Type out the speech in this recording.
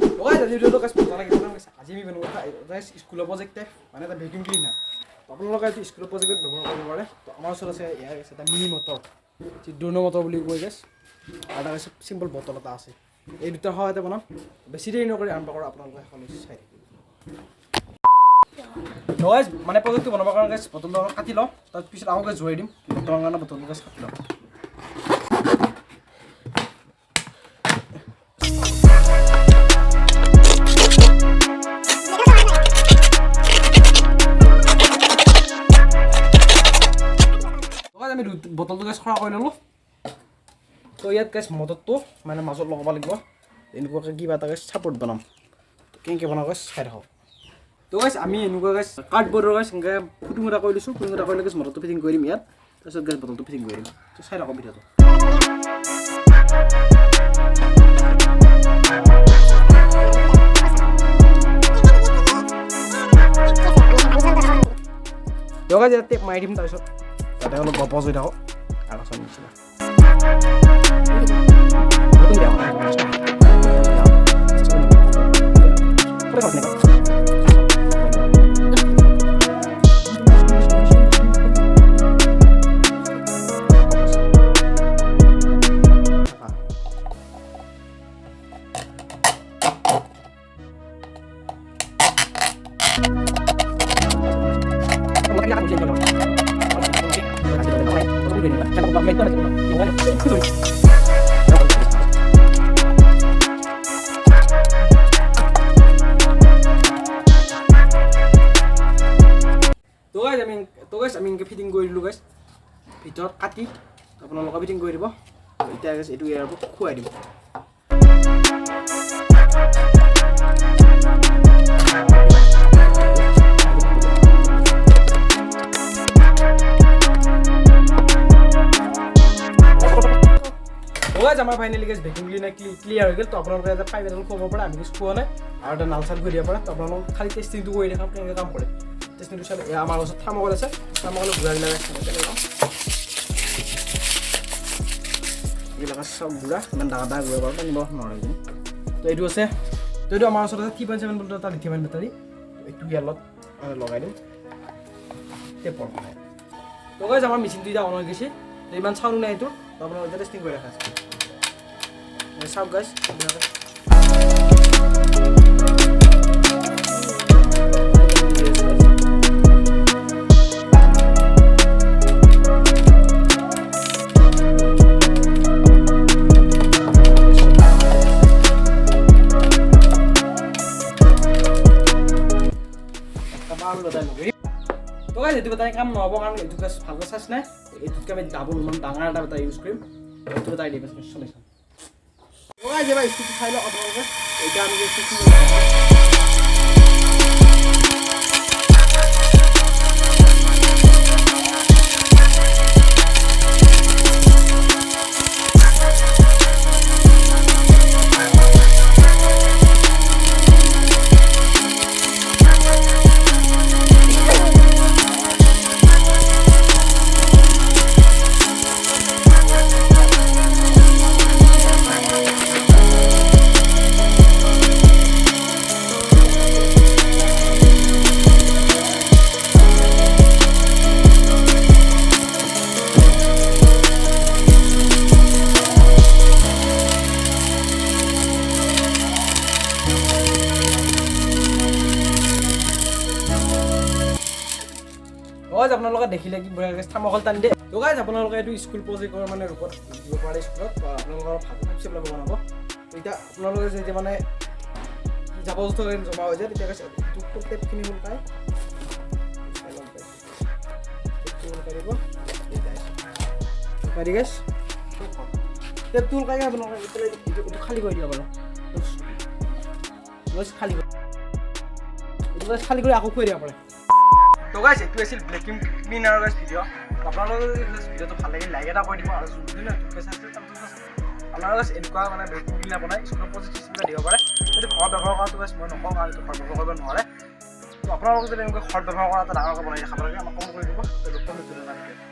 guys আজি ভিডিওটো guys মজা লাগিছে না গাইস আজি আমি বনাব গাইস স্কুলৰ প্ৰজেক্ট মানে এটা ভ্যাকুম ক্লিনাৰ আপোনালোকে এই স্কুলৰ প্ৰজেক্টত ব্যৱহাৰ কৰিব পাৰে তো আমাৰ ওচৰত আছে ইয়াৰ আছে এটা মিনি মটৰ যি ড্ৰোন মটৰ বুলি কয় গাইস আৰু এটা সিম্পল বটল এটা আছে এই দুটা সহায়তে বনাম বেছি দেৰি নকৰি আৰম্ভ কৰা আপোনালোকে এখন চাই থাকিব গাইস মানে প্ৰজেক্টটো বনাবৰ কাৰণে গাইস বটলটো কাটি লওঁ তাৰ পিছত আকৌ গাইস জোৰাই দিম বটলৰ কাৰণে বটলটো গাইস কাটি লওঁ আমি বটলটো গাইস খৰা কৰি ললো তো ইয়াত গাইস মটৰটো মানে মাজত লগাব লাগিব এনেকুৱাকৈ কিবা এটা গাইস সাপোৰ্ট বনাম কেনেকৈ বনাব গাইস চাই থাকক তো গাইস আমি এনেকুৱা গাইস কাৰ্ডবৰ্ডৰ গাইস এনেকৈ ফুটুমুটা কৰি লৈছোঁ ফুটুমুটা কৰি গাইস মটৰটো ফিটিং কৰি দিম ইয়াত তাৰপিছত গাইস বটলটো ফিটিং কৰি দিম তো চাই থাকক ভিডিঅ'টো তো গাইস ইয়াত টেপ মাৰি দিম তাৰপিছত তাতে অলপ গপজ হৈ থাকক আৰু চব নিচিনা তো গাইস আমি ইনকে ফিটিং কৰি দিলো গাইস ভিতৰত কাটি আপোনালোকে ফিটিং কৰি দিব এতিয়া গাইস এটো ইয়াৰ ওপৰত খুৱাই দিম গাইস আমাৰ finally guys vacuum cleaner clear হৈ গ'ল তো আপোনালোকে এটা পাইপ এডাল খুৱাব পাৰে আমি কিছু খোৱা নাই আৰু এটা নালচাল কৰি দিব পাৰে তো আপোনালোকে খালি টেষ্টিংটো কৰি দেখাম কেনেকৈ কাম কৰে টেষ্টিংটো চালে আমাৰ ওচৰত থাৰ্মকল আছে থাৰ্মকল ঘূৰাই দিলে এইবিলাক সব ঘূৰা ইমান ডাঙৰ ডাঙৰ ঘূৰাব পাৰে নিব নোৱাৰে তো এইটো আছে তো এইটো আমাৰ ওচৰত আছে 3.7 ভোল্টৰ এটা লিথিয়াম বেটাৰী এইটো ইয়ালত লগাই দিম টেপৰ তো গাইস আমাৰ মেচিনটো এতিয়া অন হৈ গৈছে ইমান চাউণ্ড নাই এইটো তো আপোনালোকে টেষ্টিং কৰি ৰাখা চাওক গাইস তো গাইস এইটো এটা কাম নহব কাৰণ এইটো গাইস ভালকৈ চাইছ নাই এইটোকে আমি ডাবল মান ডাঙৰ এটা ইউজ কৰিম এইটো এটা আইডিয়া আছে শুনিছা তো গাইস এবাৰ স্কুটি চাই লওক আপোনালোকে এটা আমি স্কুটি গাইস আপোনালোকে দেখিলে কি গাইস থাৰ্মকল টানি দে তো গাইস আপোনালোকে এইটো স্কুল প্ৰজেক্টৰ মানে ৰূপত দিব পাৰে স্কুলত তো আপোনালোকৰ ভালকৈ ফিক্সিবল বনাব তো এতিয়া আপোনালোকে যে মানে জাবৰজোথৰ জমা হৈ যায় তেতিয়া গাইস টুক টেপখিনি উল্টাই গাইস টেপ টুল কাই আপোনালোকে এইটো খালি কৰি দিব বাৰু গাইস খালি কৰি আকৌ খুৱাই দিব পাৰে তো গাইস এইটো আছিল ভ্যাকুম ক্লিনাৰ গাইস ভিডিও আপোনালোকৰ ভিডিওটো ভাল লাগিলে লাইক এটা কৰি দিব আৰু যদি না পইচা আছে আপোনালোকে গাইস এনেকুৱা মানে ভ্যাকুম ক্লিনাৰ বনাই স্কুলৰ প্ৰজেক্ট হিচাপে দিব পাৰে যদি ঘৰত ব্যৱহাৰ কৰাটো গাইস মই নকওঁ আৰু ঘৰত ব্যৱহাৰ কৰিব নোৱাৰে তো আপোনালোকে যদি এনেকুৱা ঘৰত ব্যৱহাৰ কৰা এটা ডাঙৰকৈ বনাই দেখাব লাগে আমাক কমেণ্ট কৰি দিব তো